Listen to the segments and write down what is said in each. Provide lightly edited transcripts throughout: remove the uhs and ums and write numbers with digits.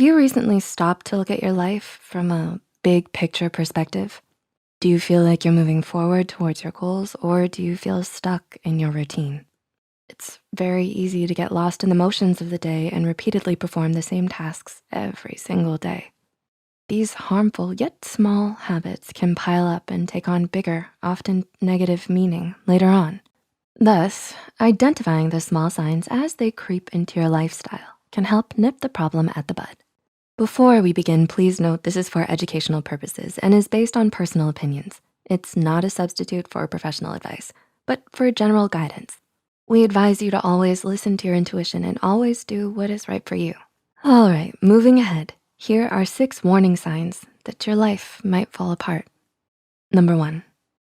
you recently stopped to look at your life from a big picture perspective? Do you feel like you're moving forward towards your goals, or do you feel stuck in your routine? It's very easy to get lost in the motions of the day and repeatedly perform the same tasks every single day. These harmful yet small habits can pile up and take on bigger, often negative meaning later on. Thus, identifying the small signs as they creep into your lifestyle can help nip the problem at the bud. Before we begin, please note this is for educational purposes and is based on personal opinions. It's not a substitute for professional advice, but for general guidance. We advise you to always listen to your intuition and always do what is right for you. All right, moving ahead. Here are 6 warning signs that your life might fall apart. Number 1,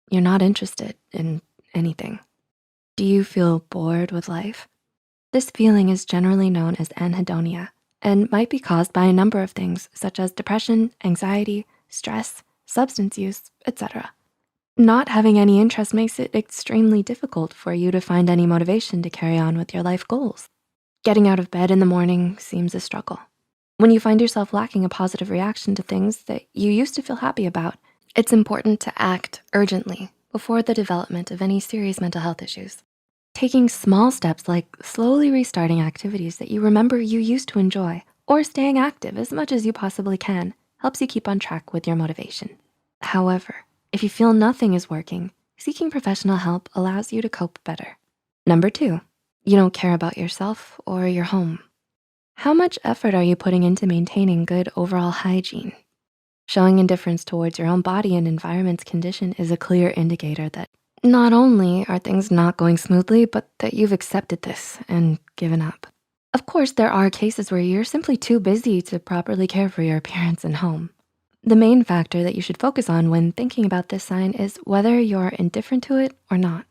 you're not interested in anything. Do you feel bored with life? This feeling is generally known as anhedonia and might be caused by a number of things such as depression, anxiety, stress, substance use, etc. Not having any interest makes it extremely difficult for you to find any motivation to carry on with your life goals. Getting out of bed in the morning seems a struggle. When you find yourself lacking a positive reaction to things that you used to feel happy about, it's important to act urgently before the development of any serious mental health issues. Taking small steps like slowly restarting activities that you remember you used to enjoy or staying active as much as you possibly can helps you keep on track with your motivation. However, if you feel nothing is working, seeking professional help allows you to cope better. Number 2, you don't care about yourself or your home. How much effort are you putting into maintaining good overall hygiene? Showing indifference towards your own body and environment's condition is a clear indicator that not only are things not going smoothly, but that you've accepted this and given up. Of course, there are cases where you're simply too busy to properly care for your appearance and home. The main factor that you should focus on when thinking about this sign is whether you're indifferent to it or not.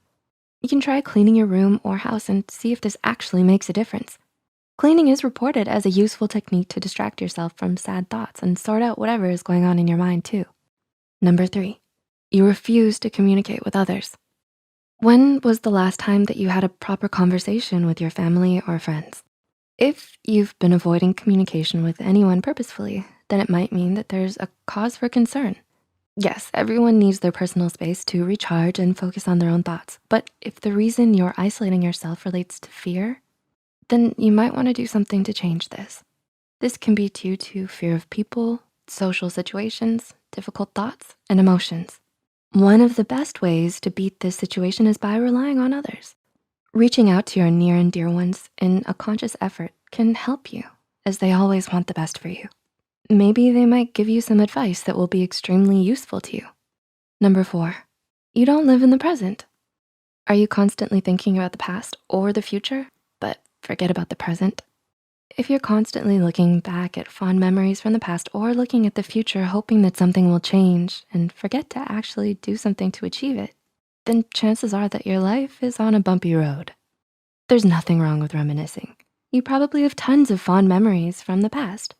You can try cleaning your room or house and see if this actually makes a difference. Cleaning is reported as a useful technique to distract yourself from sad thoughts and sort out whatever is going on in your mind too. Number 3, you refuse to communicate with others. When was the last time that you had a proper conversation with your family or friends? If you've been avoiding communication with anyone purposefully, then it might mean that there's a cause for concern. Yes, everyone needs their personal space to recharge and focus on their own thoughts. But if the reason you're isolating yourself relates to fear, then you might wanna do something to change this. This can be due to fear of people, social situations, difficult thoughts, and emotions. One of the best ways to beat this situation is by relying on others. Reaching out to your near and dear ones in a conscious effort can help you, as they always want the best for you. Maybe they might give you some advice that will be extremely useful to you. Number 4, you don't live in the present. Are you constantly thinking about the past or the future, but forget about the present? If you're constantly looking back at fond memories from the past or looking at the future hoping that something will change and forget to actually do something to achieve it, then chances are that your life is on a bumpy road. There's nothing wrong with reminiscing. You probably have tons of fond memories from the past,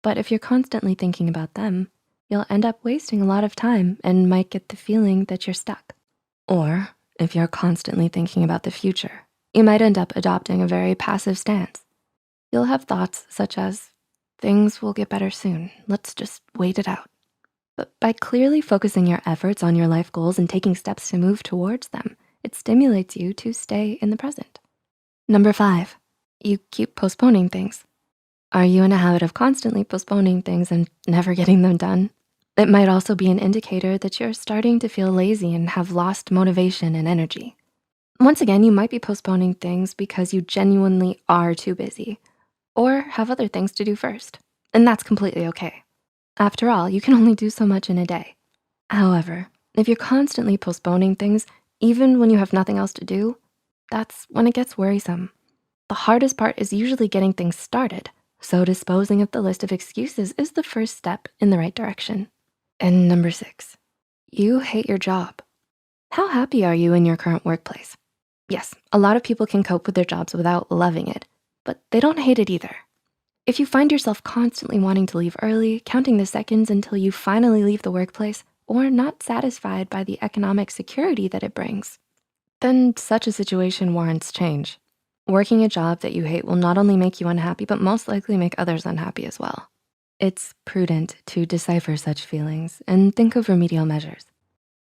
but if you're constantly thinking about them, you'll end up wasting a lot of time and might get the feeling that you're stuck. Or if you're constantly thinking about the future, you might end up adopting a very passive stance. You'll have thoughts such as, things will get better soon, let's just wait it out. But by clearly focusing your efforts on your life goals and taking steps to move towards them, it stimulates you to stay in the present. Number 5, you keep postponing things. Are you in a habit of constantly postponing things and never getting them done? It might also be an indicator that you're starting to feel lazy and have lost motivation and energy. Once again, you might be postponing things because you genuinely are too busy or have other things to do first, and that's completely okay. After all, you can only do so much in a day. However, if you're constantly postponing things, even when you have nothing else to do, that's when it gets worrisome. The hardest part is usually getting things started, so disposing of the list of excuses is the first step in the right direction. And number 6, you hate your job. How happy are you in your current workplace? Yes, a lot of people can cope with their jobs without loving it, but they don't hate it either. If you find yourself constantly wanting to leave early, counting the seconds until you finally leave the workplace, or not satisfied by the economic security that it brings, then such a situation warrants change. Working a job that you hate will not only make you unhappy, but most likely make others unhappy as well. It's prudent to decipher such feelings and think of remedial measures.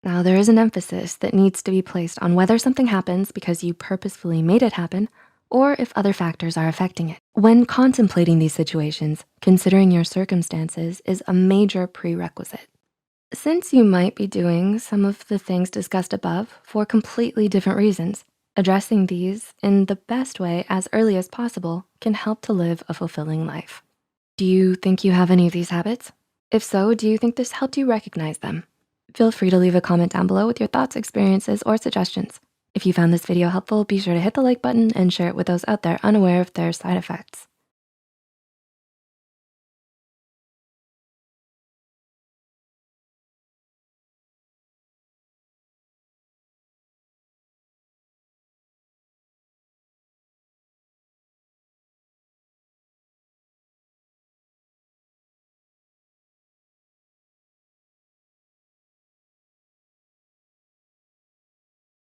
Now, there is an emphasis that needs to be placed on whether something happens because you purposefully made it happen or if other factors are affecting it. When contemplating these situations, considering your circumstances is a major prerequisite. Since you might be doing some of the things discussed above for completely different reasons, addressing these in the best way as early as possible can help to live a fulfilling life. Do you think you have any of these habits? If so, do you think this helped you recognize them? Feel free to leave a comment down below with your thoughts, experiences, or suggestions. If you found this video helpful, be sure to hit the like button and share it with those out there unaware of their side effects.